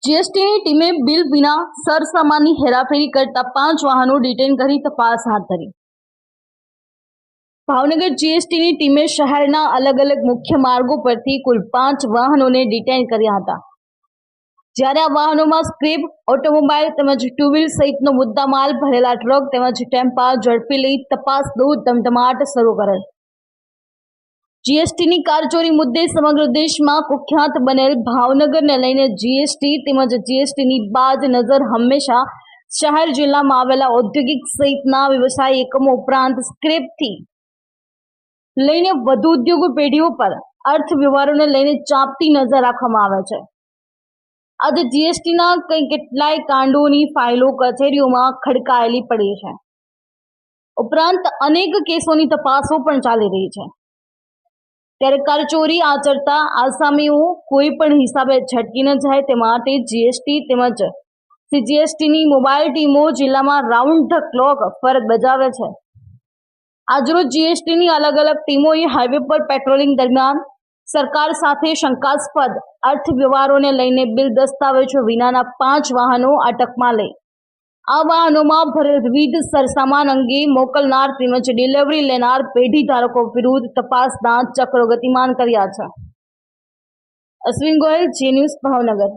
જીએસટીની ટીમે બિલ વિના સરસામાનની હેરાફેરી કરતા 5 વાહનો ડિટેન કરી તપાસ હાથ ધરી। ભાવનગર જીએસટીની ટીમે શહેરના અલગ અલગ મુખ્ય માર્ગો પરથી કુલ 5 વાહનોને ડિટેન કર્યા હતા, જ્યારે આ વાહનોમાં સ્ક્રેપ, ઓટોમોબાઈલ તેમજ ટુ વ્હીલ સહિતનો મુદ્દામાલ ભરેલા ટ્રક તેમજ ટેમ્પા ઝડપી લઈ તપાસનો ધમધમાટ શરૂ કરેલ। જીએસટીની કારચોરી મુદ્દે સમગ્ર દેશમાં કુખ્યાત બનેલ ભાવનગરને લઈને જીએસટી તેમજ જીએસટીની બાજ નજર હંમેશા શહેર જિલ્લામાં આવેલા ઔદ્યોગિક સહિતના વ્યવસાય એકમો ઉપરાંત સ્ક્રેપથી લઈને વધુ ઉદ્યોગ પેઢીઓ પર અર્થવ્યવહારોને લઈને ચાંપતી નજર રાખવામાં આવે છે। આજે જીએસટીના કેટલાય કાંડોની ફાઇલો કચેરીઓમાં ખડકાયેલી પડી છે, ઉપરાંત અનેક કેસોની તપાસો પણ ચાલી રહી છે। ત્યારે કરચોરી આચરતા આસામીઓ કોઈ પણ હિસાબે છટકી ન જાય તે માટે જીએસટી તેમજ સીજીએસટીની મોબાઈલ ટીમો જિલ્લામાં રાઉન્ડ ધ ક્લોક ફરજ બજાવે છે। આજરોજ જીએસટીની અલગ અલગ ટીમોએ હાઈવે પર પેટ્રોલિંગ દરમિયાન સરકાર સાથે શંકાસ્પદ અર્થવ્યવહારોને લઈને બિલ દસ્તાવેજો વિનાના 5 વાહનો અટકમાં લઈ આ વાહનોમાં ભરેલ વિવિધ સરસામાન અંગે મોકલનાર તેમજ ડિલિવરી લેનાર પેઢી ધારકો વિરુદ્ધ તપાસના ચક્રો ગતિમાન કર્યા છે। અશ્વિન ગોયલ, જી ન્યૂઝ, ભાવનગર।